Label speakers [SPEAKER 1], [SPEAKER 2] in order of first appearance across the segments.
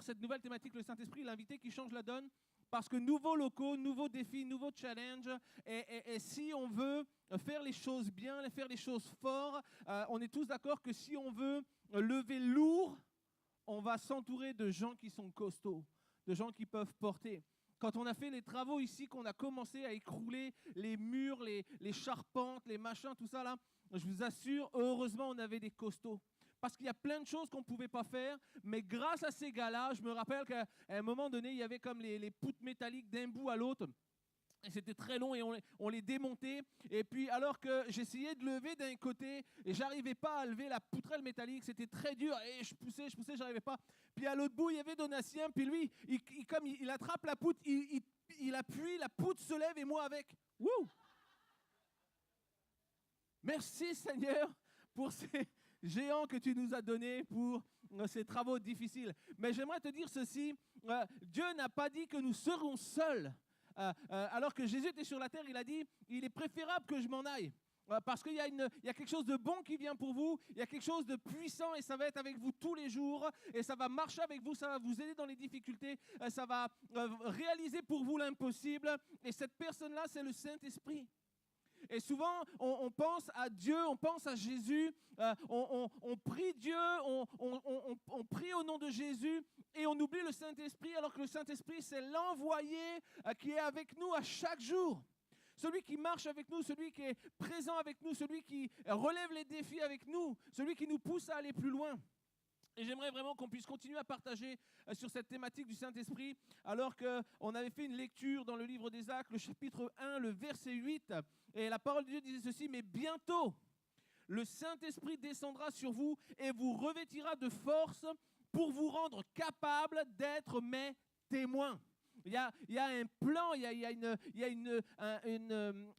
[SPEAKER 1] cette nouvelle thématique, le Saint-Esprit, l'invité qui change la donne, parce que nouveaux locaux, nouveaux défis, nouveaux challenges, et si on veut faire les choses bien, faire les choses fort, on est tous d'accord que si on veut lever lourd, on va s'entourer de gens qui sont costauds, de gens qui peuvent porter. Quand on a fait les travaux ici, qu'on a commencé à écrouler les murs, les charpentes, les machins, tout ça là, je vous assure, heureusement, on avait des costauds. Parce qu'il y a plein de choses qu'on ne pouvait pas faire, mais grâce à ces gars-là, je me rappelle qu'à un moment donné, il y avait comme les poutres métalliques d'un bout à l'autre. Et c'était très long et on les démontait. Et puis alors que j'essayais de lever d'un côté et j'arrivais pas à lever la poutrelle métallique, c'était très dur et je poussais, j'arrivais pas. Puis à l'autre bout, il y avait Donatien, puis lui, comme il attrape la poutre, il appuie, la poutre se lève et moi avec. Wouh! Merci Seigneur pour ces géants que tu nous as donnés pour ces travaux difficiles. Mais j'aimerais te dire ceci, Dieu n'a pas dit que nous serons seuls. Alors que Jésus était sur la terre, il a dit, il est préférable que je m'en aille. Parce qu'il y a quelque chose de bon qui vient pour vous, il y a quelque chose de puissant et ça va être avec vous tous les jours et ça va marcher avec vous, ça va vous aider dans les difficultés, ça va réaliser pour vous l'impossible. Et cette personne-là, c'est le Saint-Esprit. Et souvent, on pense à Dieu, on pense à Jésus, on prie Dieu, on prie au nom de Jésus et on oublie le Saint-Esprit, alors que le Saint-Esprit, c'est l'envoyé qui est avec nous à chaque jour. Celui qui marche avec nous, celui qui est présent avec nous, celui qui relève les défis avec nous, celui qui nous pousse à aller plus loin. Et j'aimerais vraiment qu'on puisse continuer à partager sur cette thématique du Saint-Esprit, alors qu'on avait fait une lecture dans le livre des Actes, le chapitre 1, le verset 8, et la parole de Dieu disait ceci, « Mais bientôt, le Saint-Esprit descendra sur vous et vous revêtira de force pour vous rendre capable d'être mes témoins. » Il y a un plan, il y a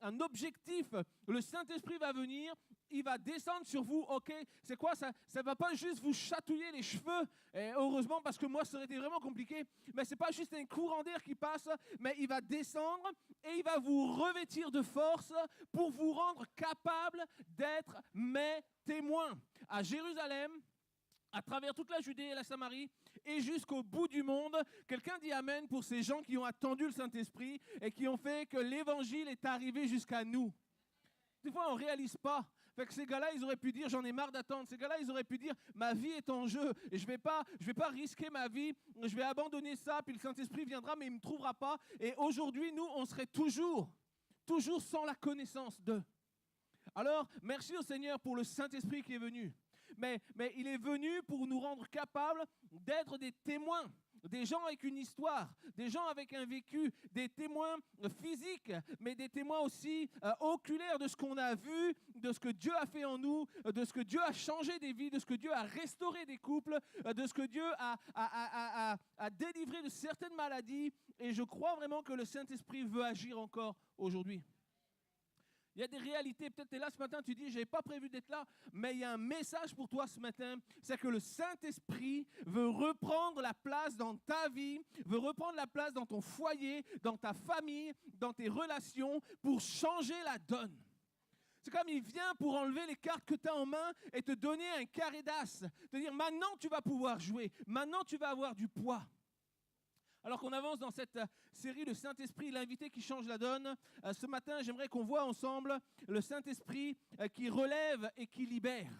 [SPEAKER 1] un objectif. Le Saint-Esprit va venir, il va descendre sur vous. Ok, c'est quoi ça? Ça ne va pas juste vous chatouiller les cheveux. Et heureusement, parce que moi, ça aurait été vraiment compliqué. Mais ce n'est pas juste un courant d'air qui passe, mais il va descendre et il va vous revêtir de force pour vous rendre capable d'être mes témoins. À Jérusalem, à travers toute la Judée et la Samarie et jusqu'au bout du monde. Quelqu'un dit Amen pour ces gens qui ont attendu le Saint-Esprit et qui ont fait que l'Évangile est arrivé jusqu'à nous. Des fois, on ne réalise pas. Fait que ces gars-là, ils auraient pu dire, j'en ai marre d'attendre. Ces gars-là, ils auraient pu dire, ma vie est en jeu et je vais pas risquer ma vie. Je vais abandonner ça, puis le Saint-Esprit viendra, mais il ne me trouvera pas. Et aujourd'hui, nous, on serait toujours sans la connaissance d'eux. Alors, merci au Seigneur pour le Saint-Esprit qui est venu. Mais il est venu pour nous rendre capables d'être des témoins, des gens avec une histoire, des gens avec un vécu, des témoins physiques, mais des témoins aussi oculaires de ce qu'on a vu, de ce que Dieu a fait en nous, de ce que Dieu a changé des vies, de ce que Dieu a restauré des couples, de ce que Dieu a délivré de certaines maladies. Et je crois vraiment que le Saint-Esprit veut agir encore aujourd'hui. Il y a des réalités, peut-être tu es là ce matin, tu dis, je n'avais pas prévu d'être là, mais il y a un message pour toi ce matin, c'est que le Saint-Esprit veut reprendre la place dans ta vie, veut reprendre la place dans ton foyer, dans ta famille, dans tes relations, pour changer la donne. C'est comme il vient pour enlever les cartes que tu as en main et te donner un carré d'as, te dire, maintenant tu vas pouvoir jouer, maintenant tu vas avoir du poids. Alors qu'on avance dans cette série, le Saint-Esprit, l'invité qui change la donne, ce matin, j'aimerais qu'on voit ensemble le Saint-Esprit qui relève et qui libère.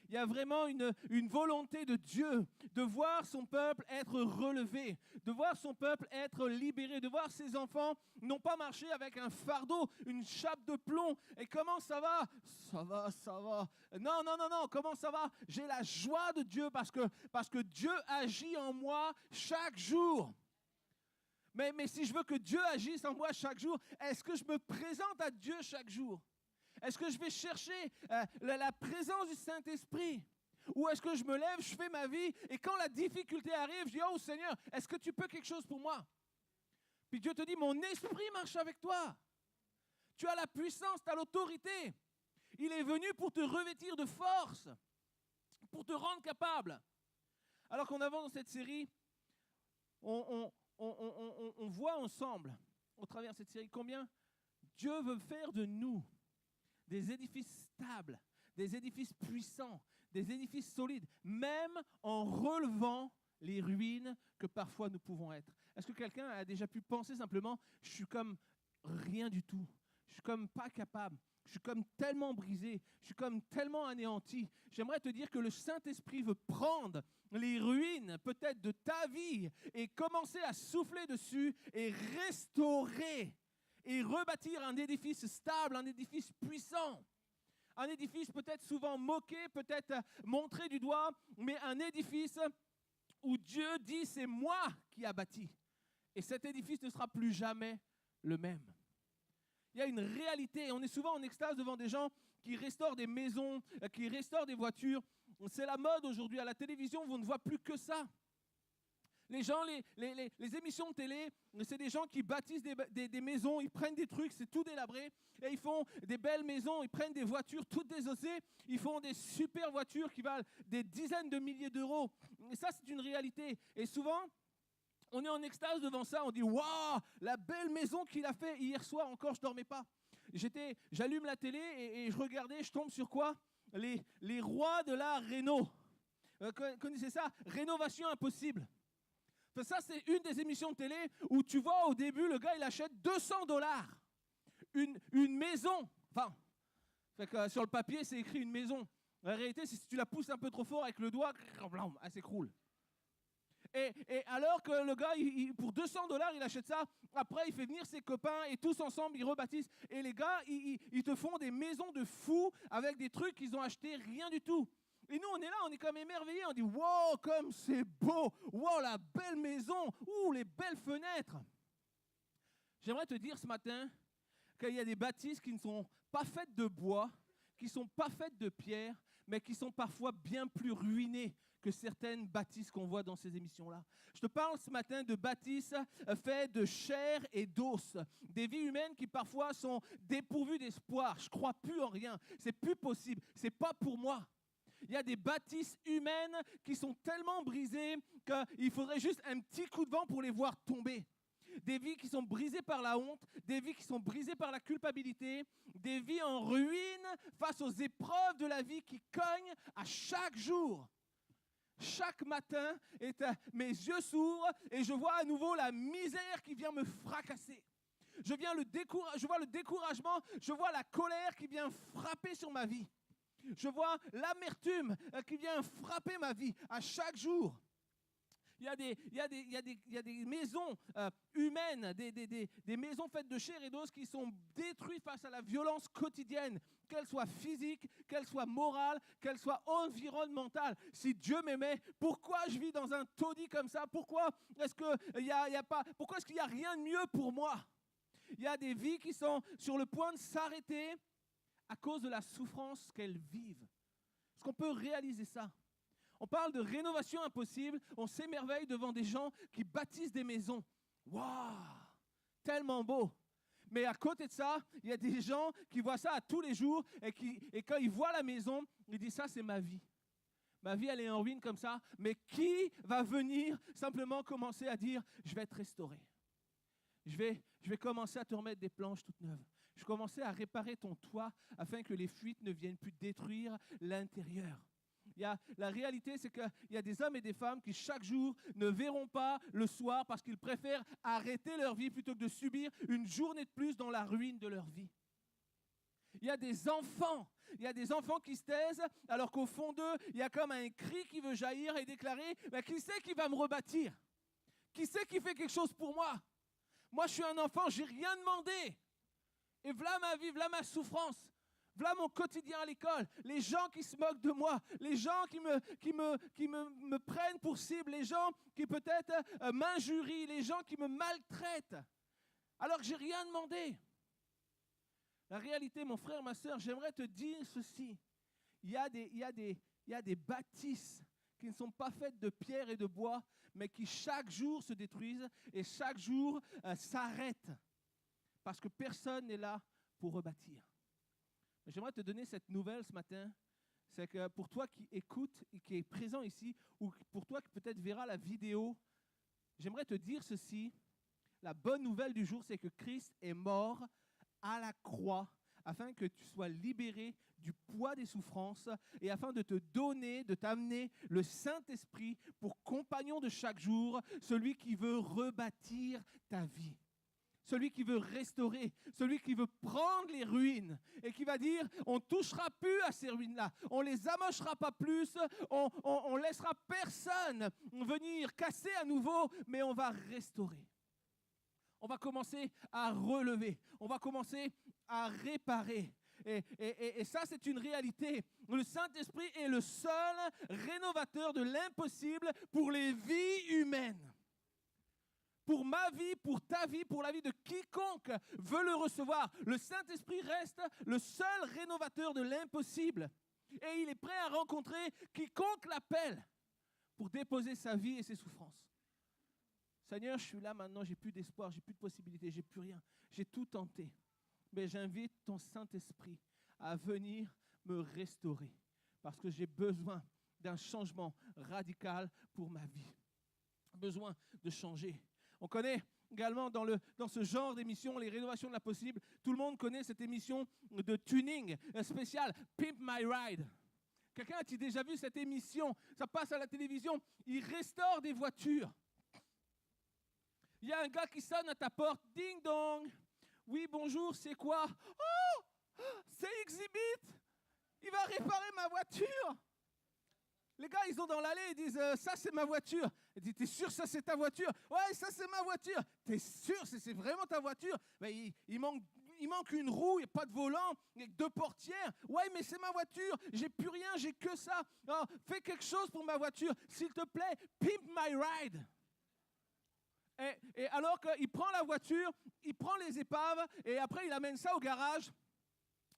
[SPEAKER 1] Il y a vraiment une volonté de Dieu de voir son peuple être relevé, de voir son peuple être libéré, de voir ses enfants non pas marcher avec un fardeau, une chape de plomb. Et comment ça va? Ça va. Non, comment ça va? J'ai la joie de Dieu parce que Dieu agit en moi chaque jour. Mais si je veux que Dieu agisse en moi chaque jour, est-ce que je me présente à Dieu chaque jour? Est-ce que je vais chercher la présence du Saint-Esprit? Ou est-ce que je me lève, je fais ma vie, et quand la difficulté arrive, je dis, oh Seigneur, est-ce que tu peux quelque chose pour moi? Puis Dieu te dit, mon esprit marche avec toi. Tu as la puissance, tu as l'autorité. Il est venu pour te revêtir de force, pour te rendre capable. Alors qu'on avance dans cette série, on voit ensemble, au travers de cette série, combien Dieu veut faire de nous des édifices stables, des édifices puissants, des édifices solides, même en relevant les ruines que parfois nous pouvons être. Est-ce que quelqu'un a déjà pu penser simplement, je suis comme rien du tout, je suis comme pas capable, je suis comme tellement brisé, je suis comme tellement anéanti. J'aimerais te dire que le Saint-Esprit veut prendre les ruines peut-être de ta vie et commencer à souffler dessus et restaurer et rebâtir un édifice stable, un édifice puissant. Un édifice peut-être souvent moqué, peut-être montré du doigt, mais un édifice où Dieu dit c'est moi qui a bâti. Et cet édifice ne sera plus jamais le même. Il y a une réalité, on est souvent en extase devant des gens qui restaurent des maisons, qui restaurent des voitures. C'est la mode aujourd'hui, à la télévision, on ne voit plus que ça. Les gens, les émissions de télé, c'est des gens qui bâtissent des maisons, ils prennent des trucs, c'est tout délabré, et ils font des belles maisons, ils prennent des voitures toutes désossées, ils font des super voitures qui valent des dizaines de milliers d'euros. Et ça, c'est une réalité. Et souvent, on est en extase devant ça, on dit « Waouh, la belle maison qu'il a fait hier soir, encore je ne dormais pas. » J'allume la télé et je regardais, je tombe sur quoi? Les rois de la réno. Connaissez ça? Rénovation impossible. Ça, c'est une des émissions de télé où tu vois au début, le gars, il achète $200. Une maison. Enfin, sur le papier, c'est écrit une maison. La réalité, c'est si tu la pousses un peu trop fort avec le doigt, elle s'écroule. Et alors que le gars, pour $200, il achète ça. Après, il fait venir ses copains et tous ensemble, ils rebâtissent. Et les gars, ils te font des maisons de fous avec des trucs qu'ils ont achetés rien du tout. Et nous, on est là, on est comme émerveillés. On dit, wow, comme c'est beau. Wow, la belle maison. Ouh, les belles fenêtres. J'aimerais te dire ce matin qu'il y a des bâtisses qui ne sont pas faites de bois, qui ne sont pas faites de pierre, mais qui sont parfois bien plus ruinées que certaines bâtisses qu'on voit dans ces émissions-là. Je te parle ce matin de bâtisses faites de chair et d'os, des vies humaines qui parfois sont dépourvues d'espoir. Je ne crois plus en rien, c'est plus possible, c'est pas pour moi. Il y a des bâtisses humaines qui sont tellement brisées qu'il faudrait juste un petit coup de vent pour les voir tomber. Des vies qui sont brisées par la honte, des vies qui sont brisées par la culpabilité, des vies en ruine face aux épreuves de la vie qui cognent à chaque jour. Chaque matin, mes yeux s'ouvrent et je vois à nouveau la misère qui vient me fracasser. Je vois le découragement, je vois la colère qui vient frapper sur ma vie. Je vois l'amertume qui vient frapper ma vie à chaque jour. Il y a des maisons humaines, des maisons faites de chair et d'os qui sont détruites face à la violence quotidienne, qu'elle soit physique, qu'elle soit morale, qu'elle soit environnementale. Si Dieu m'aimait, pourquoi je vis dans un taudis comme ça? Pourquoi est-ce qu'il n'y a rien de mieux pour moi? Il y a des vies qui sont sur le point de s'arrêter à cause de la souffrance qu'elles vivent. Est-ce qu'on peut réaliser ça? On parle de rénovation impossible, on s'émerveille devant des gens qui bâtissent des maisons. Waouh, tellement beau. Mais à côté de ça, il y a des gens qui voient ça à tous les jours et quand ils voient la maison, ils disent ça c'est ma vie. Ma vie elle est en ruine comme ça, mais qui va venir simplement commencer à dire je vais être restauré. Je vais commencer à te remettre des planches toutes neuves. Je vais commencer à réparer ton toit afin que les fuites ne viennent plus détruire l'intérieur. La réalité, c'est qu'il y a des hommes et des femmes qui chaque jour ne verront pas le soir parce qu'ils préfèrent arrêter leur vie plutôt que de subir une journée de plus dans la ruine de leur vie. Il y a des enfants qui se taisent alors qu'au fond d'eux, il y a comme un cri qui veut jaillir et déclarer « Qui c'est qui va me rebâtir? Qui c'est qui fait quelque chose pour moi? Moi, je suis un enfant, je n'ai rien demandé. Et voilà ma vie, voilà ma souffrance. Voilà mon quotidien à l'école. Les gens qui se moquent de moi. Les gens qui me prennent pour cible. Les gens qui peut-être m'injurient. Les gens qui me maltraitent. Alors que je n'ai rien demandé. La réalité, mon frère, ma soeur, j'aimerais te dire ceci. Il y a des bâtisses qui ne sont pas faites de pierre et de bois, mais qui chaque jour se détruisent et chaque jour s'arrêtent. Parce que personne n'est là pour rebâtir. J'aimerais te donner cette nouvelle ce matin. C'est que pour toi qui écoute et qui est présent ici, ou pour toi qui peut-être verra la vidéo, j'aimerais te dire ceci. La bonne nouvelle du jour, c'est que Christ est mort à la croix afin que tu sois libéré du poids des souffrances et afin de te donner, de t'amener le Saint-Esprit pour compagnon de chaque jour, celui qui veut rebâtir ta vie. Celui qui veut restaurer, celui qui veut prendre les ruines et qui va dire, on ne touchera plus à ces ruines-là, on ne les amochera pas plus, on laissera personne venir casser à nouveau, mais on va restaurer. On va commencer à relever, on va commencer à réparer. Et ça, c'est une réalité. Le Saint-Esprit est le seul rénovateur de l'impossible pour les vies humaines. Pour ma vie, pour ta vie, pour la vie de quiconque veut le recevoir. Le Saint-Esprit reste le seul rénovateur de l'impossible. Et il est prêt à rencontrer quiconque l'appelle pour déposer sa vie et ses souffrances. Seigneur, je suis là maintenant, j'ai plus d'espoir, j'ai plus de possibilités, j'ai plus rien. J'ai tout tenté. Mais j'invite ton Saint-Esprit à venir me restaurer parce que j'ai besoin d'un changement radical pour ma vie. Besoin de changer. On connaît également dans ce genre d'émission, les rénovations de la possible, tout le monde connaît cette émission de tuning spéciale, Pimp My Ride. Quelqu'un a-t-il déjà vu cette émission? Ça passe à la télévision, il restaure des voitures. Il y a un gars qui sonne à ta porte, ding dong. Oui, bonjour, c'est quoi? Oh, c'est Exhibit. Il va réparer ma voiture. Les gars, ils sont dans l'allée, ils disent « ça, c'est ma voiture ». Il dit « t'es sûr, ça, c'est ta voiture ?»« Ouais, ça, c'est ma voiture. »« T'es sûr, c'est vraiment ta voiture ?» Ben, il manque une roue, il n'y a pas de volant, il n'y a que 2 portières. « Ouais, mais c'est ma voiture, j'ai plus rien, j'ai que ça. Oh, fais quelque chose pour ma voiture, s'il te plaît, pimp my ride. » Et alors qu'il prend la voiture, il prend les épaves, et après, il amène ça au garage.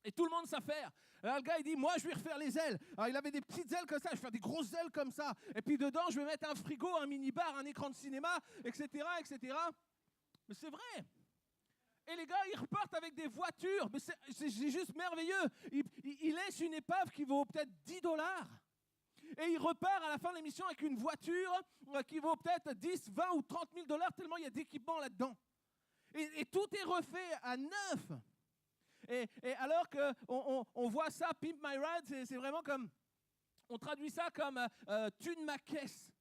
[SPEAKER 1] Et tout le monde s'affaire. Alors le gars, il dit, moi, je vais refaire les ailes. Alors, il avait des petites ailes comme ça, je vais faire des grosses ailes comme ça. Et puis dedans, je vais mettre un frigo, un minibar, un écran de cinéma, etc., etc. Mais c'est vrai. Et les gars, ils repartent avec des voitures. Mais c'est juste merveilleux. Il laisse une épave qui vaut peut-être $10. Et il repart à la fin de l'émission avec une voiture qui vaut peut-être 10, 20 ou 30 000 $, tellement il y a d'équipements là-dedans. Et tout est refait à neuf. Et alors qu'on voit ça, Pimp My Ride, c'est vraiment comme, on traduit ça comme tune ma caisse.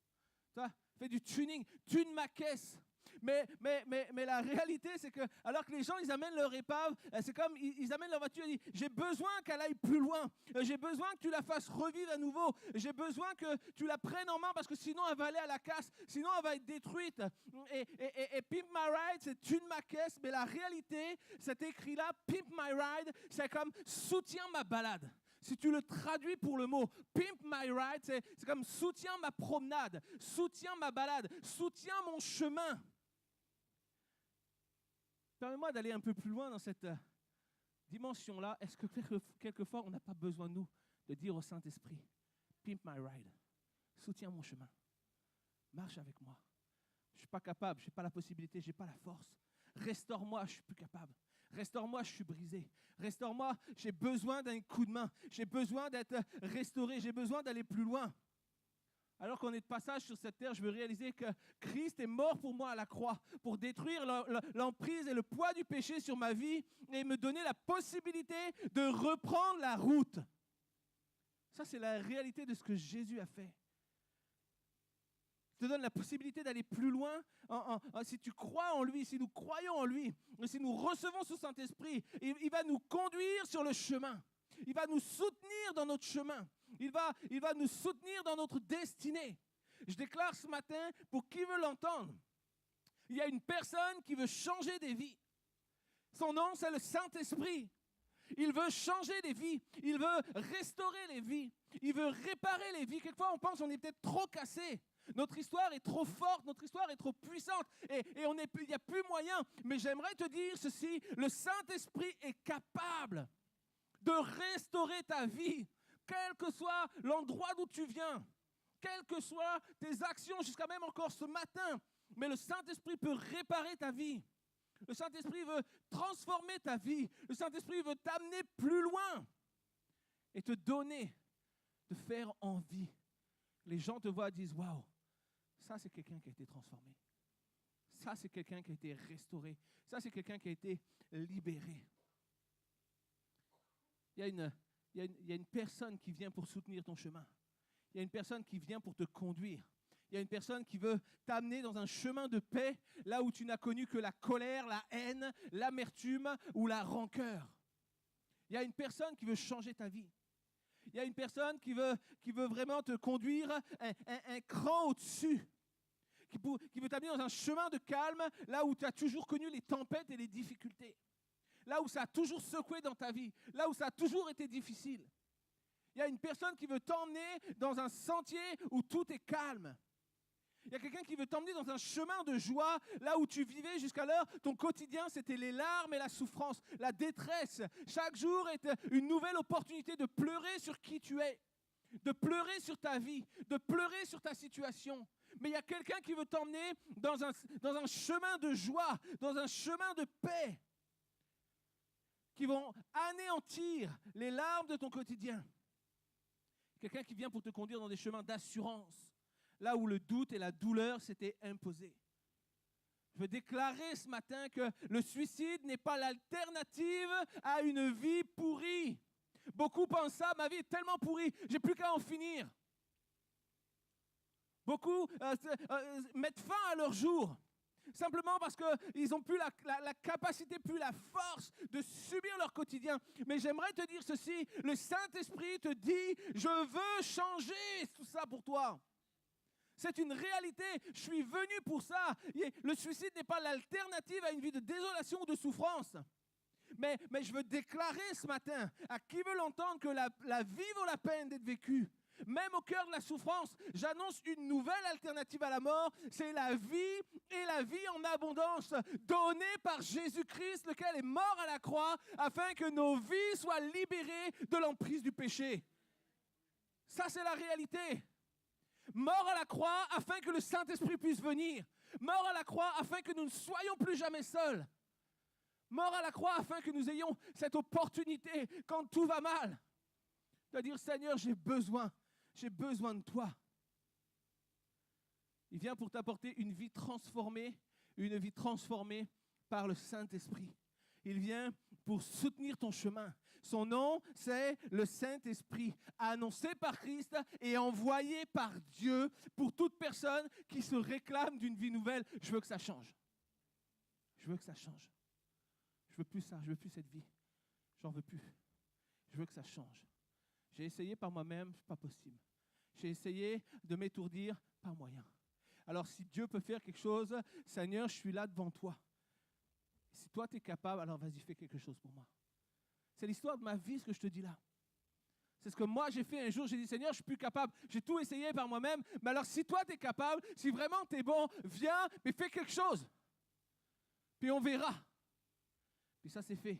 [SPEAKER 1] Tu vois, fait du tuning, tune ma caisse. Mais la réalité, c'est que alors que les gens, ils amènent leur épave, c'est comme, ils amènent leur voiture, ils disent, j'ai besoin qu'elle aille plus loin, j'ai besoin que tu la fasses revivre à nouveau, j'ai besoin que tu la prennes en main parce que sinon elle va aller à la casse, sinon elle va être détruite. Et Pimp My Ride, c'est tune ma caisse, mais la réalité, cet écrit-là, Pimp My Ride, c'est comme soutiens ma balade. Si tu le traduis pour le mot Pimp My Ride, c'est comme soutiens ma promenade, soutiens ma balade, soutiens mon chemin. Permets-moi d'aller un peu plus loin dans cette dimension-là. Est-ce que quelquefois, on n'a pas besoin, nous, de dire au Saint-Esprit, Pimp my ride, soutiens mon chemin, marche avec moi. Je ne suis pas capable, je n'ai pas la possibilité, je n'ai pas la force. Restaure-moi, je ne suis plus capable. Restaure-moi, je suis brisé. Restaure-moi, j'ai besoin d'un coup de main. J'ai besoin d'être restauré, j'ai besoin d'aller plus loin. Alors qu'on est de passage sur cette terre, je veux réaliser que Christ est mort pour moi à la croix, pour détruire l'emprise et le poids du péché sur ma vie et me donner la possibilité de reprendre la route. Ça, c'est la réalité de ce que Jésus a fait. Il te donne la possibilité d'aller plus loin si tu crois en lui, si nous croyons en lui, si nous recevons ce Saint-Esprit, il va nous conduire sur le chemin. Il va nous soutenir dans notre chemin. Il va nous soutenir dans notre destinée. Je déclare ce matin, pour qui veut l'entendre, il y a une personne qui veut changer des vies. Son nom, c'est le Saint-Esprit. Il veut changer des vies. Il veut restaurer les vies. Il veut réparer les vies. Quelquefois, on pense qu'on est peut-être trop cassé. Notre histoire est trop forte, notre histoire est trop puissante et il n'y a plus moyen. Mais j'aimerais te dire ceci, le Saint-Esprit est capable de restaurer ta vie, quel que soit l'endroit d'où tu viens, quelles que soient tes actions, jusqu'à même encore ce matin. Mais le Saint-Esprit peut réparer ta vie. Le Saint-Esprit veut transformer ta vie. Le Saint-Esprit veut t'amener plus loin et te donner, te faire envie. Les gens te voient et disent « Waouh, ça c'est quelqu'un qui a été transformé. Ça c'est quelqu'un qui a été restauré. Ça c'est quelqu'un qui a été libéré. » Il y a une personne qui vient pour soutenir ton chemin. Il y a une personne qui vient pour te conduire. Il y a une personne qui veut t'amener dans un chemin de paix, là où tu n'as connu que la colère, la haine, l'amertume ou la rancœur. Il y a une personne qui veut changer ta vie. Il y a une personne qui veut vraiment te conduire un cran au-dessus, qui veut t'amener dans un chemin de calme, là où tu as toujours connu les tempêtes et les difficultés, là où ça a toujours secoué dans ta vie, là où ça a toujours été difficile. Il y a une personne qui veut t'emmener dans un sentier où tout est calme. Il y a quelqu'un qui veut t'emmener dans un chemin de joie, là où tu vivais jusqu'alors, ton quotidien, c'était les larmes et la souffrance, la détresse. Chaque jour est une nouvelle opportunité de pleurer sur qui tu es, de pleurer sur ta vie, de pleurer sur ta situation. Mais il y a quelqu'un qui veut t'emmener dans un chemin de joie, dans un chemin de paix, qui vont anéantir les larmes de ton quotidien. Quelqu'un qui vient pour te conduire dans des chemins d'assurance, là où le doute et la douleur s'étaient imposés. Je veux déclarer ce matin que le suicide n'est pas l'alternative à une vie pourrie. Beaucoup pensent ça, ma vie est tellement pourrie, j'ai plus qu'à en finir. Beaucoup mettent fin à leur jour, simplement parce qu'ils n'ont plus la capacité, plus la force de subir leur quotidien. Mais j'aimerais te dire ceci, le Saint-Esprit te dit, je veux changer tout ça pour toi. C'est une réalité, je suis venu pour ça. Le suicide n'est pas l'alternative à une vie de désolation ou de souffrance. Mais je veux déclarer ce matin, à qui veut l'entendre, que la vie vaut la peine d'être vécue. Même au cœur de la souffrance, j'annonce une nouvelle alternative à la mort, c'est la vie et la vie en abondance, donnée par Jésus-Christ, lequel est mort à la croix, afin que nos vies soient libérées de l'emprise du péché. Ça, c'est la réalité. Mort à la croix afin que le Saint-Esprit puisse venir. Mort à la croix afin que nous ne soyons plus jamais seuls. Mort à la croix afin que nous ayons cette opportunité quand tout va mal, de dire Seigneur, j'ai besoin de toi. Il vient pour t'apporter une vie transformée par le Saint-Esprit. Il vient pour soutenir ton chemin. Son nom, c'est le Saint-Esprit, annoncé par Christ et envoyé par Dieu pour toute personne qui se réclame d'une vie nouvelle. Je veux que ça change. Je veux que ça change. Je veux plus ça, je veux plus cette vie. J'en veux plus. Je veux que ça change. J'ai essayé par moi-même, c'est pas possible. J'ai essayé de m'étourdir, pas moyen. Alors si Dieu peut faire quelque chose, Seigneur, je suis là devant toi. Si toi tu es capable, alors vas-y, fais quelque chose pour moi. C'est l'histoire de ma vie, ce que je te dis là. C'est ce que moi j'ai fait un jour, j'ai dit Seigneur, je suis plus capable, j'ai tout essayé par moi-même, mais alors si toi tu es capable, si vraiment tu es bon, viens, mais fais quelque chose. Puis on verra. Puis ça c'est fait.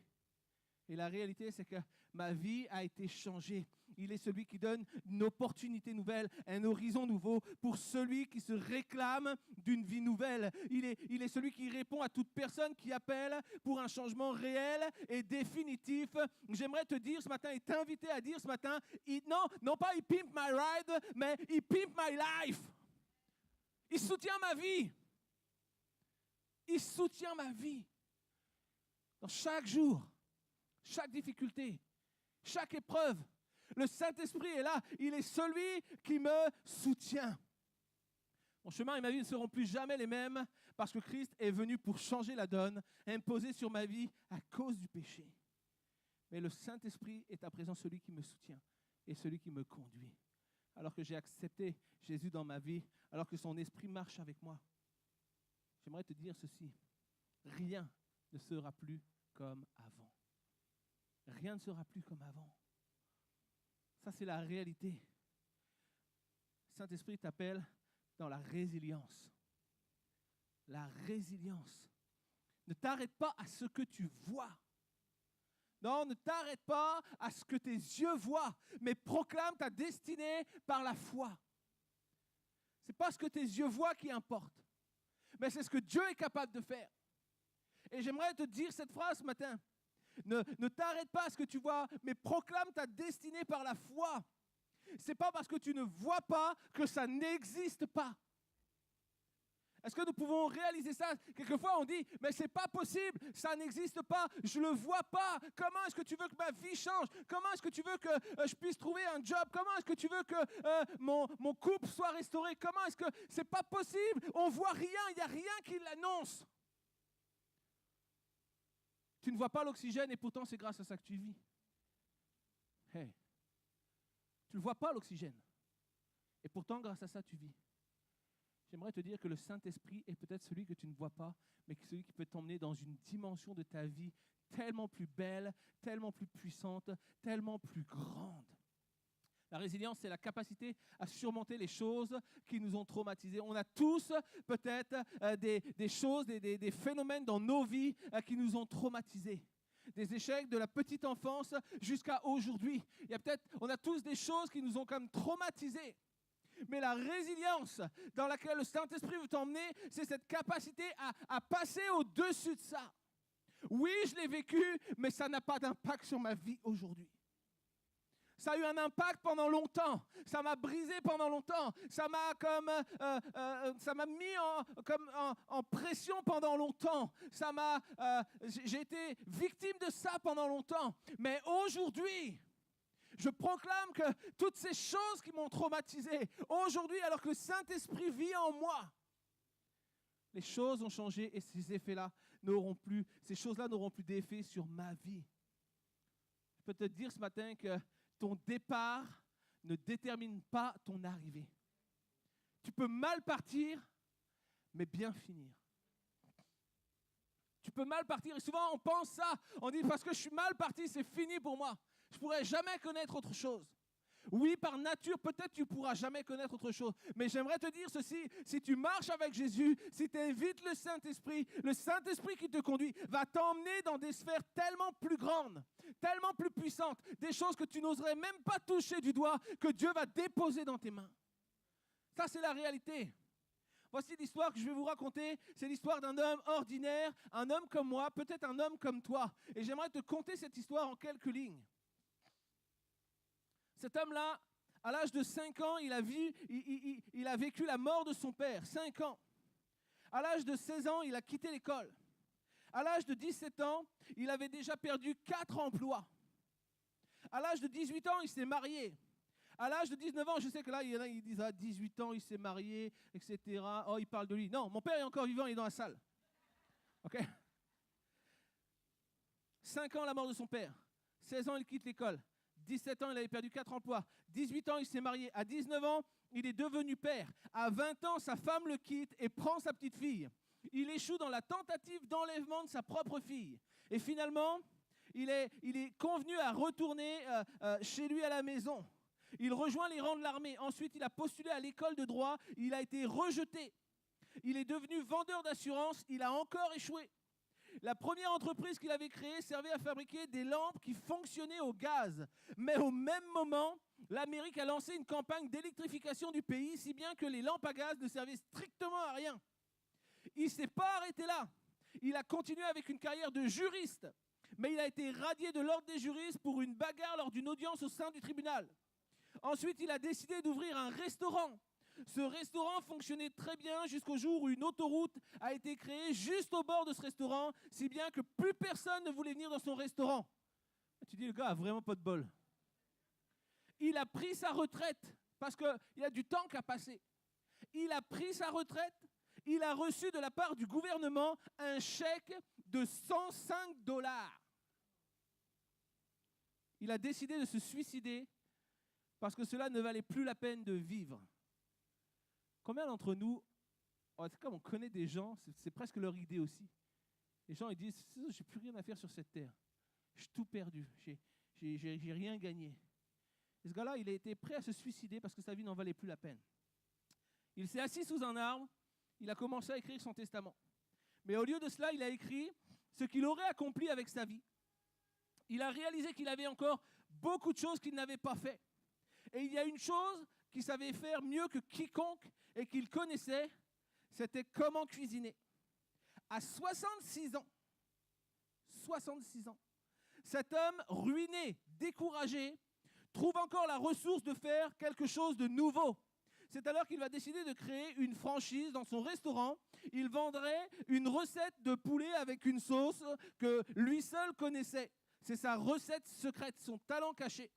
[SPEAKER 1] Et la réalité, c'est que ma vie a été changée. Il est celui qui donne une opportunité nouvelle, un horizon nouveau pour celui qui se réclame d'une vie nouvelle. Il est celui qui répond à toute personne qui appelle pour un changement réel et définitif. J'aimerais te dire ce matin et t'inviter à dire ce matin, non pas il pimp my ride, mais il pimp my life. Il soutient ma vie. Il soutient ma vie. Dans chaque jour. Chaque difficulté, chaque épreuve, le Saint-Esprit est là. Il est celui qui me soutient. Mon chemin et ma vie ne seront plus jamais les mêmes parce que Christ est venu pour changer la donne, imposer sur ma vie à cause du péché. Mais le Saint-Esprit est à présent celui qui me soutient et celui qui me conduit. Alors que j'ai accepté Jésus dans ma vie, alors que son esprit marche avec moi, j'aimerais te dire ceci. Rien ne sera plus comme avant. Rien ne sera plus comme avant. Ça, c'est la réalité. Le Saint-Esprit t'appelle dans la résilience. La résilience. Ne t'arrête pas à ce que tu vois. Non, ne t'arrête pas à ce que tes yeux voient, mais proclame ta destinée par la foi. Ce n'est pas ce que tes yeux voient qui importe, mais c'est ce que Dieu est capable de faire. Et j'aimerais te dire cette phrase ce matin. Ne t'arrête pas à ce que tu vois, mais proclame ta destinée par la foi. Ce n'est pas parce que tu ne vois pas que ça n'existe pas. Est-ce que nous pouvons réaliser ça? Quelquefois, on dit, mais c'est pas possible, ça n'existe pas, je le vois pas. Comment est-ce que tu veux que ma vie change? Comment est-ce que tu veux que je puisse trouver un job? Comment est-ce que tu veux que mon couple soit restauré? Comment est-ce que c'est pas possible? On voit rien, il n'y a rien qui l'annonce. Tu ne vois pas l'oxygène et pourtant c'est grâce à ça que tu vis. Hey, tu ne vois pas l'oxygène et pourtant grâce à ça tu vis. J'aimerais te dire que le Saint-Esprit est peut-être celui que tu ne vois pas, mais celui qui peut t'emmener dans une dimension de ta vie tellement plus belle, tellement plus puissante, tellement plus grande. La résilience, c'est la capacité à surmonter les choses qui nous ont traumatisés. On a tous peut-être des choses, des phénomènes dans nos vies qui nous ont traumatisés. Des échecs de la petite enfance jusqu'à aujourd'hui. On a tous des choses qui nous ont comme traumatisés. Mais la résilience dans laquelle le Saint-Esprit veut t'emmener, c'est cette capacité à passer au-dessus de ça. Oui, je l'ai vécu, mais ça n'a pas d'impact sur ma vie aujourd'hui. Ça a eu un impact pendant longtemps. Ça m'a brisé pendant longtemps. Ça m'a mis en pression pendant longtemps. J'ai été victime de ça pendant longtemps. Mais aujourd'hui, je proclame que toutes ces choses qui m'ont traumatisé, aujourd'hui, alors que le Saint-Esprit vit en moi, les choses ont changé et ces choses-là n'auront plus d'effet sur ma vie. Je peux te dire ce matin que ton départ ne détermine pas ton arrivée. Tu peux mal partir, mais bien finir. Tu peux mal partir et souvent on pense ça, on dit parce que je suis mal parti, c'est fini pour moi. Je ne pourrai jamais connaître autre chose. Oui, par nature, peut-être tu ne pourras jamais connaître autre chose. Mais j'aimerais te dire ceci, si tu marches avec Jésus, si tu invites le Saint-Esprit qui te conduit, va t'emmener dans des sphères tellement plus grandes, tellement plus puissantes, des choses que tu n'oserais même pas toucher du doigt, que Dieu va déposer dans tes mains. Ça, c'est la réalité. Voici l'histoire que je vais vous raconter. C'est l'histoire d'un homme ordinaire, un homme comme moi, peut-être un homme comme toi. Et j'aimerais te conter cette histoire en quelques lignes. Cet homme-là, à l'âge de 5 ans, il a vécu la mort de son père. 5 ans. À l'âge de 16 ans, il a quitté l'école. À l'âge de 17 ans, il avait déjà perdu 4 emplois. À l'âge de 18 ans, il s'est marié. À l'âge de 19 ans, je sais que là, il y en a qui disent, 18 ans, il s'est marié, etc. Oh, il parle de lui. Non, mon père est encore vivant, il est dans la salle. OK? 5 ans, la mort de son père. 16 ans, il quitte l'école. 17 ans, il avait perdu 4 emplois. 18 ans, il s'est marié. À 19 ans, il est devenu père. À 20 ans, sa femme le quitte et prend sa petite fille. Il échoue dans la tentative d'enlèvement de sa propre fille. Et finalement, il est convenu à retourner chez lui à la maison. Il rejoint les rangs de l'armée. Ensuite, il a postulé à l'école de droit. Il a été rejeté. Il est devenu vendeur d'assurance. Il a encore échoué. La première entreprise qu'il avait créée servait à fabriquer des lampes qui fonctionnaient au gaz. Mais au même moment, l'Amérique a lancé une campagne d'électrification du pays, si bien que les lampes à gaz ne servaient strictement à rien. Il ne s'est pas arrêté là. Il a continué avec une carrière de juriste. Mais il a été radié de l'ordre des juristes pour une bagarre lors d'une audience au sein du tribunal. Ensuite, il a décidé d'ouvrir un restaurant. Ce restaurant fonctionnait très bien jusqu'au jour où une autoroute a été créée juste au bord de ce restaurant, si bien que plus personne ne voulait venir dans son restaurant. Tu dis, le gars a vraiment pas de bol. Il a pris sa retraite parce qu'il y a du temps qu'à passer. Il a pris sa retraite. Il a reçu de la part du gouvernement un chèque de $105. Il a décidé de se suicider parce que cela ne valait plus la peine de vivre. Combien d'entre nous, c'est comme on connaît des gens, c'est presque leur idée aussi. Les gens ils disent, j'ai plus rien à faire sur cette terre. J'ai tout perdu, j'ai rien gagné. Et ce gars-là, il a été prêt à se suicider parce que sa vie n'en valait plus la peine. Il s'est assis sous un arbre, il a commencé à écrire son testament. Mais au lieu de cela, il a écrit ce qu'il aurait accompli avec sa vie. Il a réalisé qu'il avait encore beaucoup de choses qu'il n'avait pas fait. Et il y a une chose qu'il savait faire mieux que quiconque et qu'il connaissait, c'était comment cuisiner. À 66 ans, cet homme ruiné, découragé, trouve encore la ressource de faire quelque chose de nouveau. C'est alors qu'il va décider de créer une franchise dans son restaurant. Il vendrait une recette de poulet avec une sauce que lui seul connaissait. C'est sa recette secrète, son talent caché.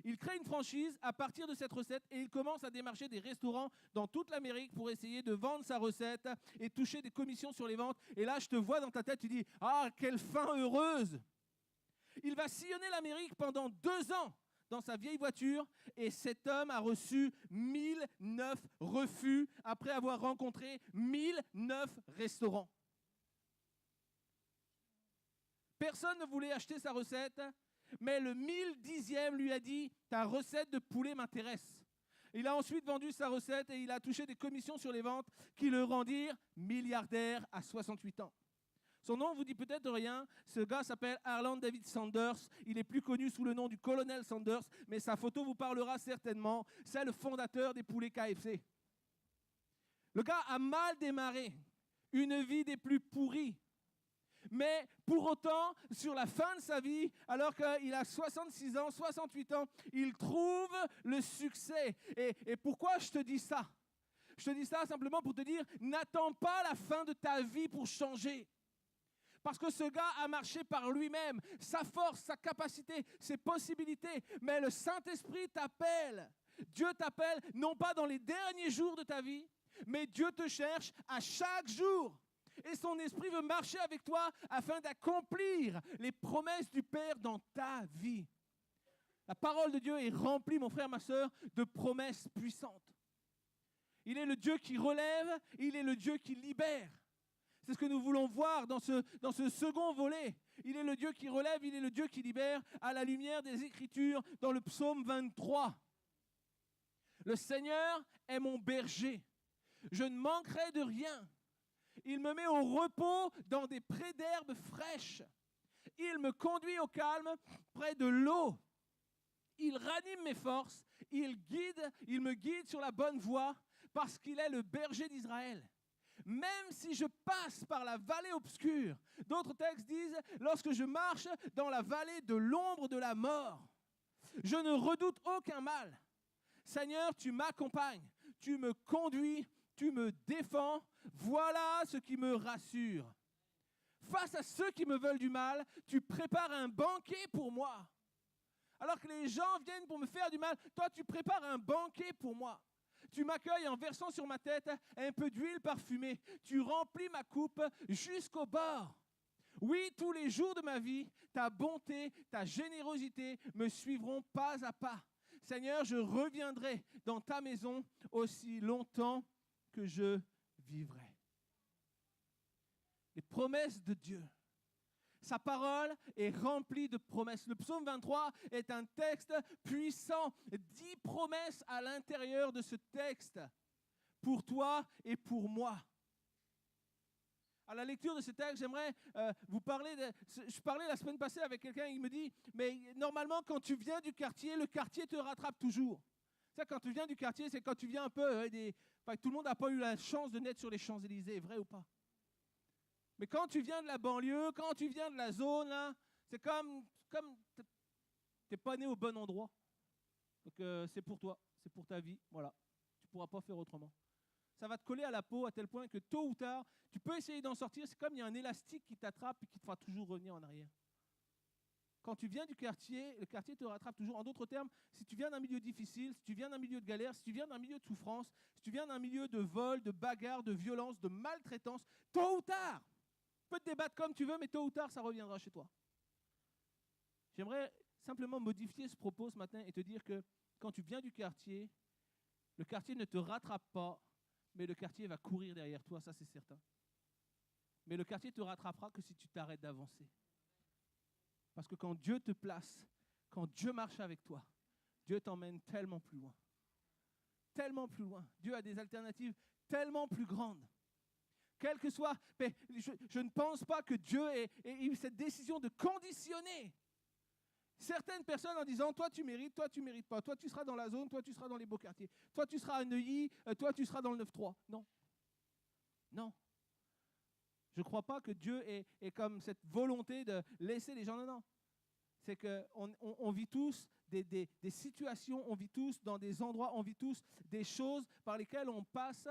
[SPEAKER 1] Il crée une franchise à partir de cette recette et il commence à démarcher des restaurants dans toute l'Amérique pour essayer de vendre sa recette et toucher des commissions sur les ventes. Et là, je te vois dans ta tête, tu dis « Ah, quelle fin heureuse !» Il va sillonner l'Amérique pendant 2 ans dans sa vieille voiture et cet homme a reçu 1009 refus après avoir rencontré 1009 restaurants. Personne ne voulait acheter sa recette, mais le 1010e lui a dit « Ta recette de poulet m'intéresse ». Il a ensuite vendu sa recette et il a touché des commissions sur les ventes qui le rendirent milliardaire à 68 ans. Son nom vous dit peut-être rien. Ce gars s'appelle Harland David Sanders. Il est plus connu sous le nom du colonel Sanders, mais sa photo vous parlera certainement. C'est le fondateur des poulets KFC. Le gars a mal démarré, une vie des plus pourries. Mais pour autant, sur la fin de sa vie, alors qu'il a 66 ans, 68 ans, il trouve le succès. Et pourquoi je te dis ça? Je te dis ça simplement pour te dire, n'attends pas la fin de ta vie pour changer. Parce que ce gars a marché par lui-même, sa force, sa capacité, ses possibilités. Mais le Saint-Esprit t'appelle. Dieu t'appelle, non pas dans les derniers jours de ta vie, mais Dieu te cherche à chaque jour. Et son esprit veut marcher avec toi afin d'accomplir les promesses du Père dans ta vie. La parole de Dieu est remplie, mon frère, ma sœur, de promesses puissantes. Il est le Dieu qui relève, il est le Dieu qui libère. C'est ce que nous voulons voir dans ce second volet. Il est le Dieu qui relève, il est le Dieu qui libère à la lumière des Écritures dans le psaume 23. Le Seigneur est mon berger. Je ne manquerai de rien. Il me met au repos dans des prés d'herbes fraîches. Il me conduit au calme près de l'eau. Il ranime mes forces. Il me guide sur la bonne voie parce qu'il est le berger d'Israël. Même si je passe par la vallée obscure, d'autres textes disent, lorsque je marche dans la vallée de l'ombre de la mort, je ne redoute aucun mal. Seigneur, tu m'accompagnes, tu me conduis, tu me défends. Voilà ce qui me rassure. Face à ceux qui me veulent du mal, tu prépares un banquet pour moi. Alors que les gens viennent pour me faire du mal, toi tu prépares un banquet pour moi. Tu m'accueilles en versant sur ma tête un peu d'huile parfumée. Tu remplis ma coupe jusqu'au bord. Oui, tous les jours de ma vie, ta bonté, ta générosité me suivront pas à pas. Seigneur, je reviendrai dans ta maison aussi longtemps que je vivrai. Les promesses de Dieu. Sa parole est remplie de promesses. Le psaume 23 est un texte puissant. 10 promesses à l'intérieur de ce texte pour toi et pour moi. À la lecture de ce texte, j'aimerais vous parler je parlais la semaine passée avec quelqu'un, il me dit, mais normalement quand tu viens du quartier, le quartier te rattrape toujours. Ça, quand tu viens du quartier, c'est quand tu viens un peu tout le monde n'a pas eu la chance de naître sur les Champs-Élysées, vrai ou pas? Mais quand tu viens de la banlieue, quand tu viens de la zone, là, c'est comme tu n'es pas né au bon endroit. Donc c'est pour toi, c'est pour ta vie, voilà. Tu ne pourras pas faire autrement. Ça va te coller à la peau à tel point que tôt ou tard, tu peux essayer d'en sortir. C'est comme il y a un élastique qui t'attrape et qui te fera toujours revenir en arrière. Quand tu viens du quartier, le quartier te rattrape toujours. En d'autres termes, si tu viens d'un milieu difficile, si tu viens d'un milieu de galère, si tu viens d'un milieu de souffrance, si tu viens d'un milieu de vol, de bagarre, de violence, de maltraitance, tôt ou tard, tu peux te débattre comme tu veux, mais tôt ou tard, ça reviendra chez toi. J'aimerais simplement modifier ce propos ce matin et te dire que quand tu viens du quartier, le quartier ne te rattrape pas, mais le quartier va courir derrière toi, ça c'est certain. Mais le quartier te rattrapera que si tu t'arrêtes d'avancer. Parce que quand Dieu te place, quand Dieu marche avec toi, Dieu t'emmène tellement plus loin. Tellement plus loin. Dieu a des alternatives tellement plus grandes. Quel que soit, mais je ne pense pas que Dieu ait eu cette décision de conditionner certaines personnes en disant, toi tu mérites pas, toi tu seras dans la zone, toi tu seras dans les beaux quartiers, toi tu seras à Neuilly, toi tu seras dans le 9-3. Non. Non. Je ne crois pas que Dieu ait comme cette volonté de laisser les gens. Non, non. c'est qu'on vit tous des situations, on vit tous dans des endroits, on vit tous des choses par lesquelles on passe.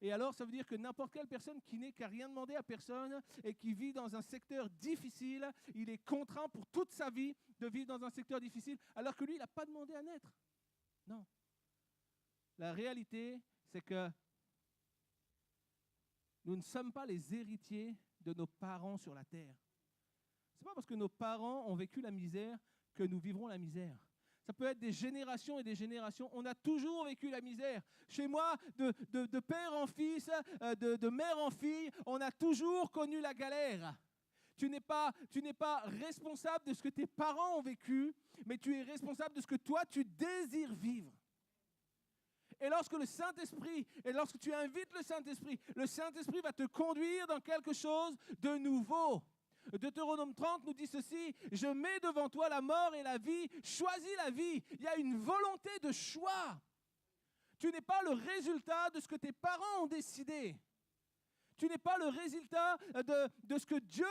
[SPEAKER 1] Et alors, ça veut dire que n'importe quelle personne qui n'a rien demandé à personne et qui vit dans un secteur difficile, il est contraint pour toute sa vie de vivre dans un secteur difficile, alors que lui, il n'a pas demandé à naître. Non. La réalité, c'est que nous ne sommes pas les héritiers de nos parents sur la terre. Ce n'est pas parce que nos parents ont vécu la misère que nous vivrons la misère. Ça peut être des générations et des générations. On a toujours vécu la misère. Chez moi, de père en fils, de mère en fille, on a toujours connu la galère. Tu n'es pas responsable de ce que tes parents ont vécu, mais tu es responsable de ce que toi, tu désires vivre. Et lorsque tu invites le Saint-Esprit va te conduire dans quelque chose de nouveau. Deutéronome 30 nous dit ceci: je mets devant toi la mort et la vie, choisis la vie. Il y a une volonté de choix. Tu n'es pas le résultat de ce que tes parents ont décidé. Tu n'es pas le résultat de ce que Dieu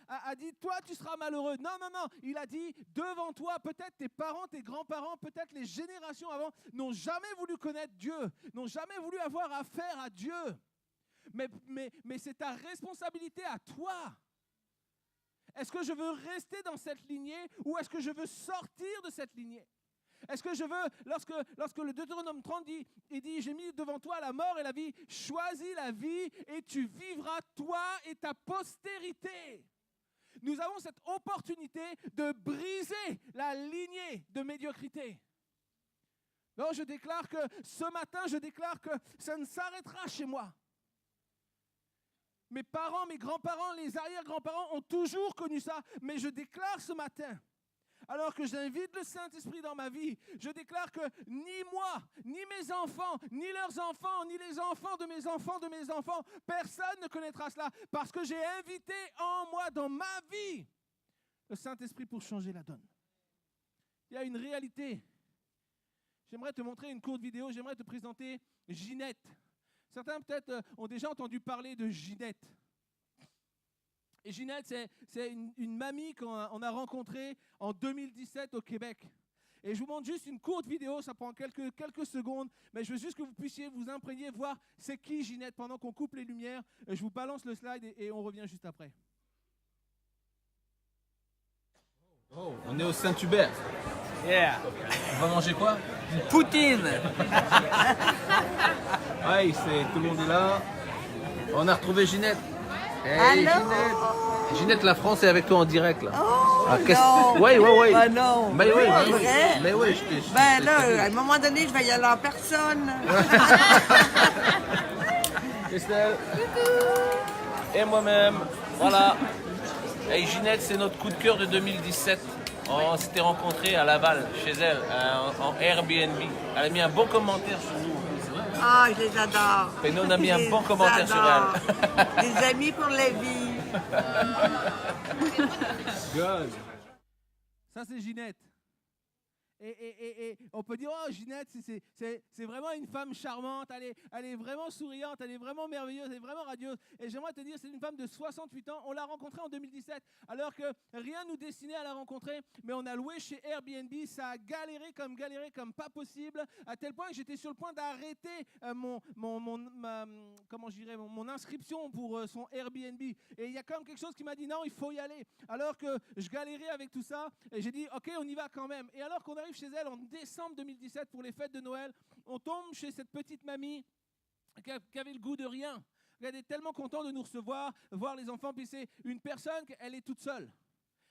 [SPEAKER 1] a dit, toi tu seras malheureux. Non, non, non, il a dit devant toi, peut-être tes parents, tes grands-parents, peut-être les générations avant n'ont jamais voulu connaître Dieu, n'ont jamais voulu avoir affaire à Dieu. Mais c'est ta responsabilité à toi. Est-ce que je veux rester dans cette lignée ou est-ce que je veux sortir de cette lignée? Est-ce que je veux, lorsque le Deutéronome 30 dit, il dit, j'ai mis devant toi la mort et la vie, choisis la vie et tu vivras toi et ta postérité. Nous avons cette opportunité de briser la lignée de médiocrité. Donc je déclare que ce matin, ça ne s'arrêtera chez moi. Mes parents, mes grands-parents, les arrière-grands-parents ont toujours connu ça, mais je déclare ce matin, alors que j'invite le Saint-Esprit dans ma vie, je déclare que ni moi, ni mes enfants, ni leurs enfants, ni les enfants, de mes enfants, personne ne connaîtra cela, parce que j'ai invité en moi, dans ma vie, le Saint-Esprit pour changer la donne. Il y a une réalité. J'aimerais te montrer une courte vidéo, j'aimerais te présenter Ginette. Certains peut-être ont déjà entendu parler de Ginette. Et Ginette, c'est une mamie qu'on a rencontrée en 2017 au Québec. Et je vous montre juste une courte vidéo, ça prend quelques secondes, mais je veux juste que vous puissiez vous imprégner, voir c'est qui Ginette pendant qu'on coupe les lumières. Je vous balance le slide et on revient juste après. Oh, on est au Saint-Hubert.
[SPEAKER 2] Yeah.
[SPEAKER 1] On va manger quoi?
[SPEAKER 2] Une poutine.
[SPEAKER 1] Ouais, tout le monde est là. On a retrouvé Ginette.
[SPEAKER 3] Hey,
[SPEAKER 1] Ginette, la France est avec toi en direct là.
[SPEAKER 3] Oh, non.
[SPEAKER 1] Oui.
[SPEAKER 3] Ben non.
[SPEAKER 1] Mais oui,
[SPEAKER 3] Ben là, à un moment donné, je vais y aller en personne.
[SPEAKER 4] Christelle. Et moi-même. Voilà. Hey, Ginette, c'est notre coup de cœur de 2017. On s'était rencontrés à Laval, chez elle, en Airbnb. Elle a mis un bon commentaire sur nous.
[SPEAKER 3] Ah, je les adore.
[SPEAKER 4] Et nous, on a mis un bon commentaire sur elle.
[SPEAKER 3] Des amis pour la vie.
[SPEAKER 1] Good. Ça, c'est Ginette. Et on peut dire, oh, Ginette, c'est vraiment une femme charmante, elle est vraiment souriante, elle est vraiment merveilleuse, elle est vraiment radieuse. Et j'aimerais te dire, c'est une femme de 68 ans. On l'a rencontrée en 2017, alors que rien nous destinait à la rencontrer, mais on a loué chez Airbnb. Ça a galéré comme pas possible, à tel point que j'étais sur le point d'arrêter mon inscription pour son Airbnb. Et il y a quand même quelque chose qui m'a dit, non, il faut y aller. Alors que je galérais avec tout ça, et j'ai dit, ok, on y va quand même. Et alors qu'on arrive chez elle en décembre 2017 pour les fêtes de Noël, on tombe chez cette petite mamie qui avait le goût de rien. Elle est tellement contente de nous recevoir, voir les enfants, puis c'est une personne, elle est toute seule.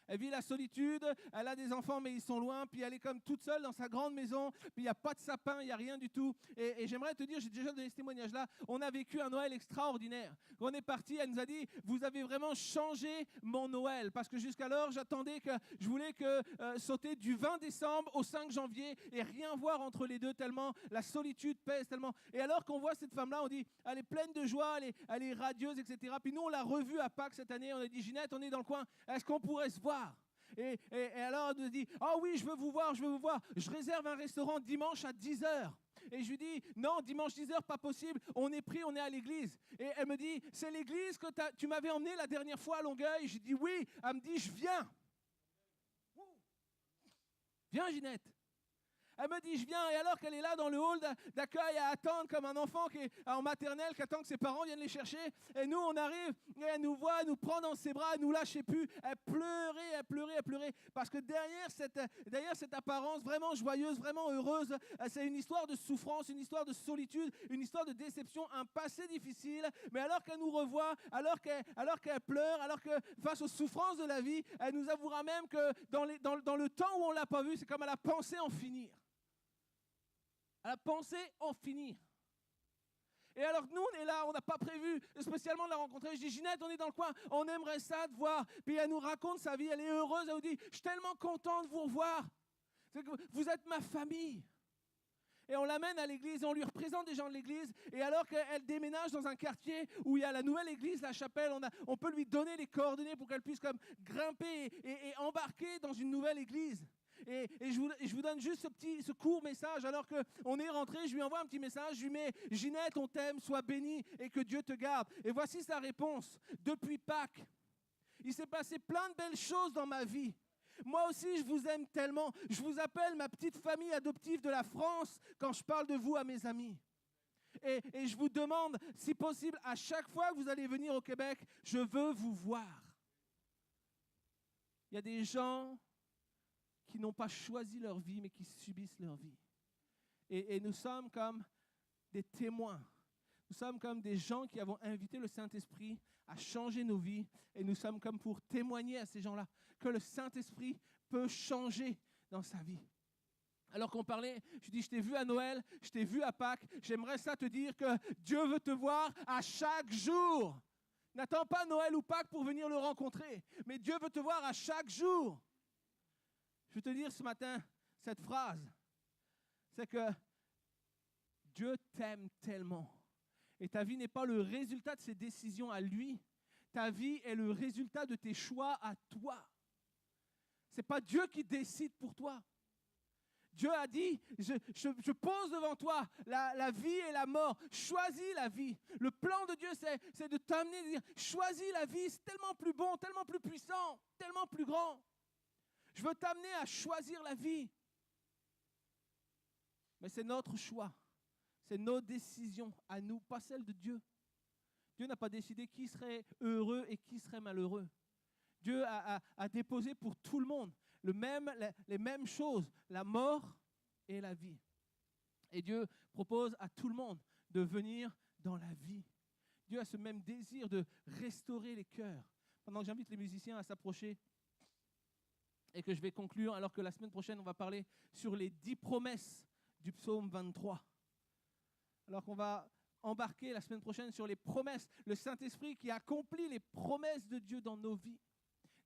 [SPEAKER 1] Elle vit la solitude, elle a des enfants mais ils sont loin, puis elle est comme toute seule dans sa grande maison, puis il n'y a pas de sapin, il n'y a rien du tout. Et j'aimerais te dire, j'ai déjà donné ce témoignage-là, on a vécu un Noël extraordinaire. Quand on est parti, elle nous a dit, vous avez vraiment changé mon Noël, parce que jusqu'alors, je voulais que sauter du 20 décembre au 5 janvier et rien voir entre les deux, tellement la solitude pèse, tellement. Et alors qu'on voit cette femme-là, on dit, elle est pleine de joie, elle est radieuse, etc. Puis nous, on l'a revue à Pâques cette année, on a dit, Ginette, on est dans le coin, est-ce qu'on pourrait se voir? Et alors elle nous dit, ah oui, je veux vous voir, je réserve un restaurant dimanche à 10h. Et je lui dis, non, dimanche 10h, pas possible, on est pris, on est à l'église. Et elle me dit, c'est l'église que tu m'avais emmené la dernière fois à Longueuil. Je dis oui, elle me dit, je viens. Viens Ginette. Elle me dit, je viens, et alors qu'elle est là dans le hall d'accueil à attendre comme un enfant qui est en maternelle, qui attend que ses parents viennent les chercher, et nous, on arrive, et elle nous voit, elle nous prend dans ses bras, elle nous lâchait plus, elle pleurait, parce que derrière cette apparence vraiment joyeuse, vraiment heureuse, c'est une histoire de souffrance, une histoire de solitude, une histoire de déception, un passé difficile, mais alors qu'elle nous revoit, alors qu'elle pleure, alors que face aux souffrances de la vie, elle nous avouera même que dans le temps où on ne l'a pas vue, c'est comme elle a pensé en finir. Elle a pensé en finir. Et alors nous, on est là, on n'a pas prévu spécialement de la rencontrer. Je dis, Ginette, on est dans le coin, on aimerait ça te voir. Puis elle nous raconte sa vie, elle est heureuse, elle nous dit, je suis tellement contente de vous revoir. Vous êtes ma famille. Et on l'amène à l'église, on lui représente des gens de l'église. Et alors qu'elle déménage dans un quartier où il y a la nouvelle église, la chapelle, on peut lui donner les coordonnées pour qu'elle puisse comme grimper et embarquer dans une nouvelle église. Et je vous donne juste ce court message. Alors qu'on est rentré, je lui envoie un petit message, je lui mets « Ginette, on t'aime, sois bénie et que Dieu te garde ». Et voici sa réponse. Depuis Pâques, il s'est passé plein de belles choses dans ma vie. Moi aussi, je vous aime tellement. Je vous appelle ma petite famille adoptive de la France quand je parle de vous à mes amis. Et je vous demande, si possible, à chaque fois que vous allez venir au Québec, je veux vous voir. Il y a des gens qui n'ont pas choisi leur vie, mais qui subissent leur vie. Et nous sommes comme des témoins. Nous sommes comme des gens qui avons invité le Saint-Esprit à changer nos vies. Et nous sommes comme pour témoigner à ces gens-là que le Saint-Esprit peut changer dans sa vie. Alors qu'on parlait, je dis, je t'ai vu à Noël, je t'ai vu à Pâques. J'aimerais ça te dire que Dieu veut te voir à chaque jour. N'attends pas Noël ou Pâques pour venir le rencontrer. Mais Dieu veut te voir à chaque jour. Je veux te dire ce matin, cette phrase, c'est que Dieu t'aime tellement. Et ta vie n'est pas le résultat de ses décisions à lui. Ta vie est le résultat de tes choix à toi. Ce n'est pas Dieu qui décide pour toi. Dieu a dit, je pose devant toi la vie et la mort. Choisis la vie. Le plan de Dieu, c'est de t'amener, de dire, choisis la vie. C'est tellement plus bon, tellement plus puissant, tellement plus grand. Je veux t'amener à choisir la vie. Mais c'est notre choix. C'est nos décisions à nous, pas celles de Dieu. Dieu n'a pas décidé qui serait heureux et qui serait malheureux. Dieu a déposé pour tout le monde les mêmes choses, la mort et la vie. Et Dieu propose à tout le monde de venir dans la vie. Dieu a ce même désir de restaurer les cœurs. Pendant que j'invite les musiciens à s'approcher et que je vais conclure, alors que la semaine prochaine, on va parler sur les 10 promesses du psaume 23. Alors qu'on va embarquer la semaine prochaine sur les promesses, le Saint-Esprit qui accomplit les promesses de Dieu dans nos vies.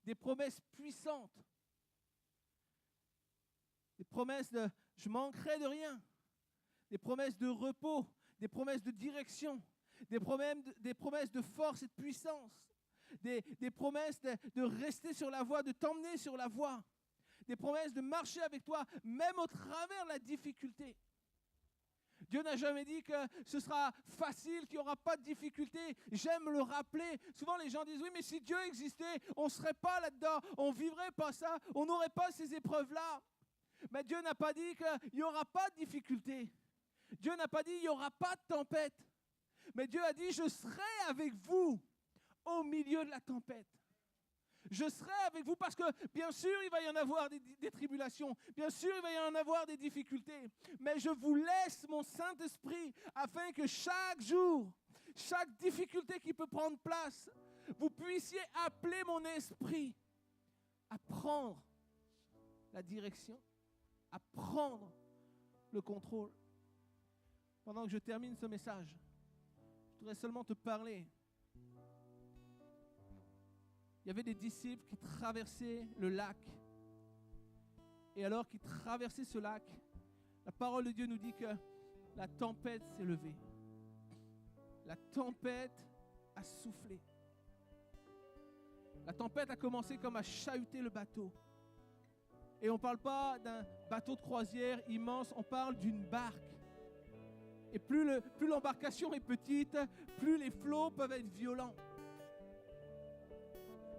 [SPEAKER 1] Des promesses puissantes. Des promesses de « je manquerai de rien ». Des promesses de repos, des promesses de direction, des promesses de force et de puissance. Des promesses de rester sur la voie, de t'emmener sur la voie. Des promesses de marcher avec toi, même au travers de la difficulté. Dieu n'a jamais dit que ce sera facile, qu'il n'y aura pas de difficulté. J'aime le rappeler. Souvent, les gens disent, oui, mais si Dieu existait, on ne serait pas là-dedans, on ne vivrait pas ça, on n'aurait pas ces épreuves-là. Mais Dieu n'a pas dit qu'il n'y aura pas de difficulté. Dieu n'a pas dit qu'il n'y aura pas de tempête. Mais Dieu a dit, je serai avec vous au milieu de la tempête. Je serai avec vous parce que, bien sûr, il va y en avoir des tribulations. Bien sûr, il va y en avoir des difficultés. Mais je vous laisse mon Saint-Esprit afin que chaque jour, chaque difficulté qui peut prendre place, vous puissiez appeler mon esprit à prendre la direction, à prendre le contrôle. Pendant que je termine ce message, je voudrais seulement te parler. Il y avait des disciples qui traversaient le lac. Et alors qu'ils traversaient ce lac, la parole de Dieu nous dit que la tempête s'est levée. La tempête a soufflé. La tempête a commencé comme à chahuter le bateau. Et on ne parle pas d'un bateau de croisière immense, on parle d'une barque. Et plus l'embarcation est petite, plus les flots peuvent être violents.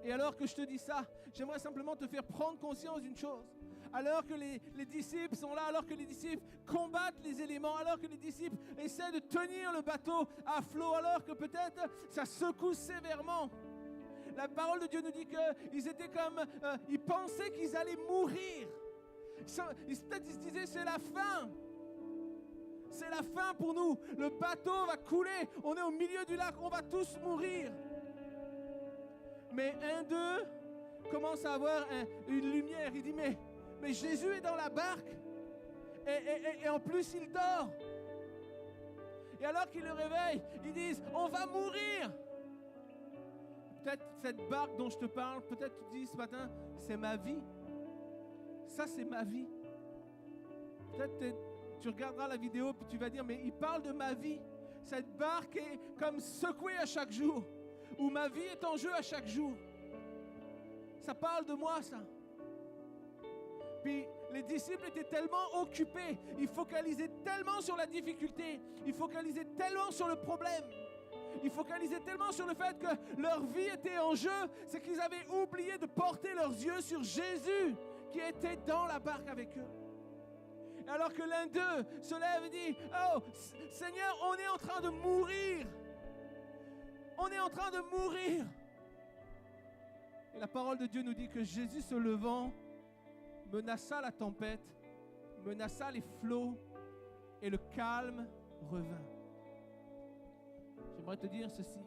[SPEAKER 1] Et alors que je te dis ça, j'aimerais simplement te faire prendre conscience d'une chose. alors que les disciples sont là, alors que les disciples combattent les éléments, alors que les disciples essaient de tenir le bateau à flot, alors que peut-être ça secoue sévèrement. La parole de Dieu nous dit qu'ils étaient comme, ils pensaient qu'ils allaient mourir. Peut-être ils se disaient, c'est la fin. C'est la fin pour nous. Le bateau va couler. On est au milieu du lac. On va tous mourir. Mais un d'eux commence à avoir une lumière. Il dit, mais Jésus est dans la barque. Et en plus, il dort. Et alors qu'il le réveille, ils disent, on va mourir. Peut-être cette barque dont je te parle, peut-être tu te dis ce matin, c'est ma vie. Ça, c'est ma vie. Peut-être tu regarderas la vidéo puis tu vas dire, mais il parle de ma vie. Cette barque est comme secouée à chaque jour. Ou ma vie est en jeu à chaque jour. Ça parle de moi, ça. Puis les disciples étaient tellement occupés. Ils focalisaient tellement sur la difficulté. Ils focalisaient tellement sur le problème. Ils focalisaient tellement sur le fait que leur vie était en jeu. C'est qu'ils avaient oublié de porter leurs yeux sur Jésus qui était dans la barque avec eux. Alors que l'un d'eux se lève et dit, oh Seigneur, on est en train de mourir. On est en train de mourir. Et la parole de Dieu nous dit que Jésus se levant, menaça la tempête, menaça les flots et le calme revint. J'aimerais te dire ceci.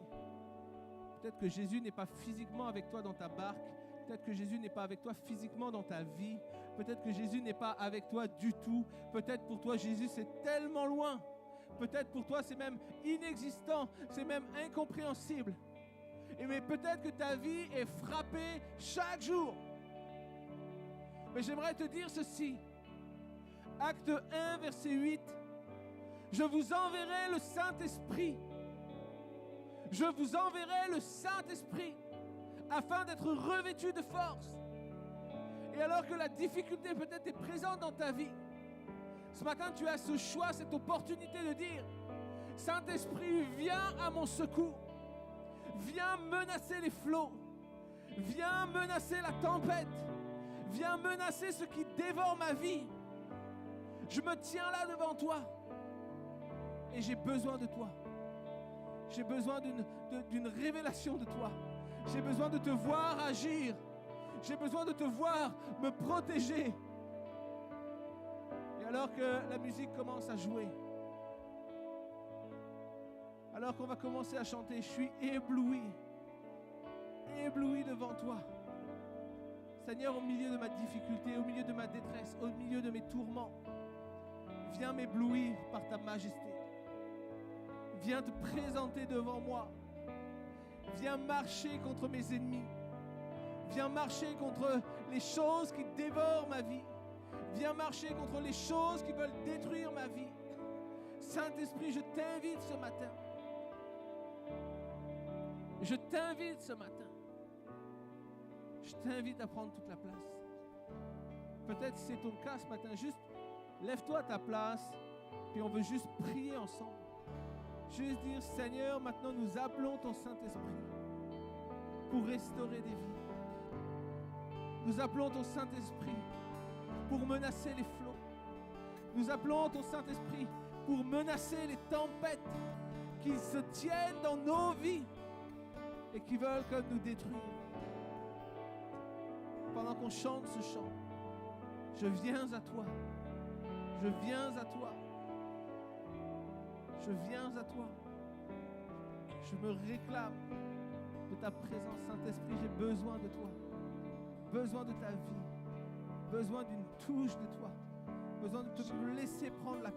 [SPEAKER 1] Peut-être que Jésus n'est pas physiquement avec toi dans ta barque. Peut-être que Jésus n'est pas avec toi physiquement dans ta vie. Peut-être que Jésus n'est pas avec toi du tout. Peut-être pour toi, Jésus, c'est tellement loin. Peut-être pour toi, c'est même inexistant. C'est même incompréhensible. Mais peut-être que ta vie est frappée chaque jour. Mais j'aimerais te dire ceci. Acte 1, verset 8. Je vous enverrai le Saint-Esprit. Je vous enverrai le Saint-Esprit afin d'être revêtu de force. Et alors que la difficulté peut-être est présente dans ta vie, ce matin tu as ce choix, cette opportunité de dire, Saint-Esprit, viens à mon secours. Viens menacer les flots. Viens menacer la tempête. Viens menacer ce qui dévore ma vie. Je me tiens là devant toi. Et j'ai besoin de toi. J'ai besoin d'une révélation de toi. J'ai besoin de te voir agir. J'ai besoin de te voir me protéger. Et alors que la musique commence à jouer, alors qu'on va commencer à chanter, je suis ébloui devant toi. Seigneur, au milieu de ma difficulté, au milieu de ma détresse, au milieu de mes tourments, viens m'éblouir par ta majesté. Viens te présenter devant moi. Viens marcher contre mes ennemis. Viens marcher contre les choses qui dévorent ma vie. Viens marcher contre les choses qui veulent détruire ma vie. Saint-Esprit, je t'invite ce matin. Je t'invite ce matin. Je t'invite à prendre toute la place. Peut-être si c'est ton cas ce matin, juste lève-toi à ta place, puis on veut juste prier ensemble. Juste dire, Seigneur, maintenant nous appelons ton Saint-Esprit pour restaurer des vies. Nous appelons ton Saint-Esprit pour menacer les flots. Nous appelons ton Saint-Esprit pour menacer les tempêtes qui se tiennent dans nos vies et qui veulent comme nous détruire. Pendant qu'on chante ce chant, je viens à toi. Je viens à toi. Je viens à toi. Je me réclame de ta présence, Saint-Esprit. J'ai besoin de toi. Besoin de ta vie. Besoin d'une touche de toi. Besoin de te laisser prendre la